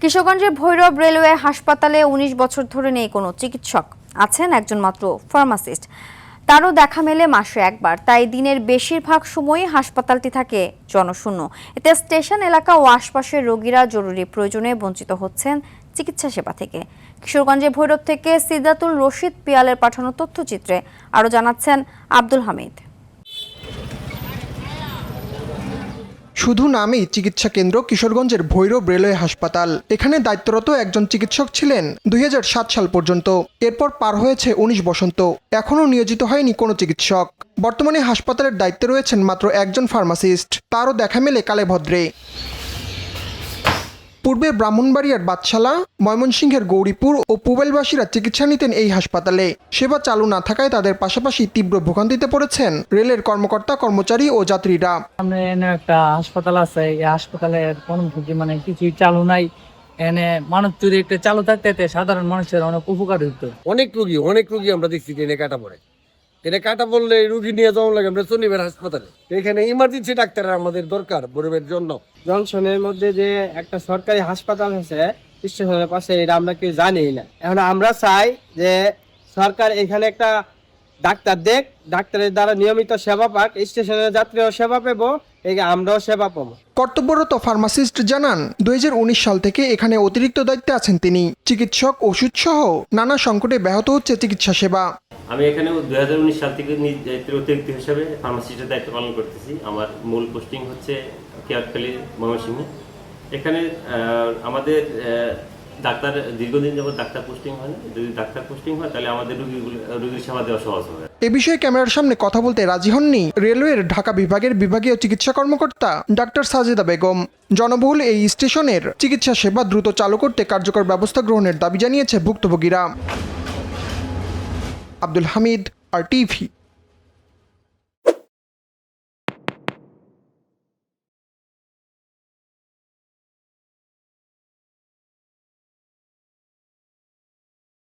কিশোরগঞ্জের ভৈরব রেলওয়ে হাসপাতালে ১৯ বছর ধরে নেই কোনো চিকিৎসক, আছেন একজন মাত্র ফার্মাসিস্ট। তারও দেখা মেলে মাসে একবার, তাই দিনের বেশিরভাগ সময়ই হাসপাতালটি থাকে জনশূন্য। এতে স্টেশন এলাকা ও আশপাশের রোগীরা জরুরি প্রয়োজনে বঞ্চিত হচ্ছেন চিকিৎসা সেবা থেকে। কিশোরগঞ্জে ভৈরব থেকে সিদ্ধাতুল রশিদ পিয়ালের পাঠানো তথ্যচিত্রে আরও জানাচ্ছেন আব্দুল হামিদ। শুধু নামেই চিকিৎসা কেন্দ্র কিশোরগঞ্জের ভৈরব রেলওয়ে হাসপাতাল। এখানে দায়িত্বরত একজন চিকিৎসক ছিলেন ২০০৭ সাল পর্যন্ত। এরপর পার হয়েছে ১৯ বসন্ত, এখনও নিয়োজিত হয়নি কোনো চিকিৎসক। বর্তমানে হাসপাতালের দায়িত্বে রয়েছেন মাত্র একজন ফার্মাসিস্ট, তারও দেখা মেলে কালেভদ্রে। পূর্বে ব্রাহ্মণবাড়িয়ার বাদশালা, ময়মনসিংহের গৌরীপুর ও পুবেলবাসীরা চিকিৎসা নিতেন এই হাসপাতালে। সেবা চালু না থাকায় তাদের পাশাপাশি তীব্র ভোগান্তিতে পড়েছেন রেলের কর্মকর্তা, কর্মচারী ও যাত্রীরা। সামনে এনে একটা হাসপাতাল আছে, এই হাসপাতালের কর্মসূচি কিছুই চালু নাই। এনে মানুষ যদি একটা চালু থাকতে সাধারণ মানুষের অনেক উপকার হতো। অনেক রুগী আমরা দেখছি ট্রেনে কাটা পড়ে। ট্রেনে কাটা পড়লে রুগী নিয়ে যাওয়া লাগে আমরা শনিবার হাসপাতালে। এখানে ইমার্জেন্সি ডাক্তার আমাদের দরকার বরবের জন্য। জংশনের মধ্যে যে একটা সরকারি হাসপাতাল আছে স্টেশনের পাশে, এটা আমরা কেউ জানি না। এখন আমরা চাই যে সরকার এখানে একটা ডাক্তার দেখ, ডাক্তারের দ্বারা নিয়মিত সেবা পাক, স্টেশনের যাত্রীও সেবা পাব, আমরাও সেবা পাবো। কর্তব্যরত ফার্মাসিস্ট জানান, ২০১৯ সাল থেকে এখানে অতিরিক্ত দায়িত্বে আছেন তিনি। চিকিৎসক, ওষুধ সহ নানা সংকটে ব্যাহত হচ্ছে চিকিৎসা সেবা। আমি এখানে 2019 সাল থেকে নিজ দায়িত্বের অতিরিক্ত হিসাবে ফার্মাসিস্টের দায়িত্ব পালন করতেছি। আমার মূল পোস্টিং হচ্ছে কেয়ারখালী, ময়মনসিংহে। এখানে আমাদের ডাক্তার দীর্ঘদিন যাবত ডাক্তার পোস্টিং হয় না। যদি ডাক্তার পোস্টিং হয় তাহলে আমাদের রোগীর সেবা দেওয়া সহজ হবে। এ বিষয়ে ক্যামেরার সামনে কথা বলতে রাজি হননি রেলওয়ের ঢাকা বিভাগের বিভাগীয় চিকিৎসা কর্মকর্তা ডাক্তার সাজেদা বেগম। জনবহুল এই স্টেশনের চিকিৎসা সেবা দ্রুত চালু করতে কার্যকর ব্যবস্থা গ্রহণের দাবি জানিয়েছে ভুক্তভোগীরা। আব্দুল হামিদ, RTV।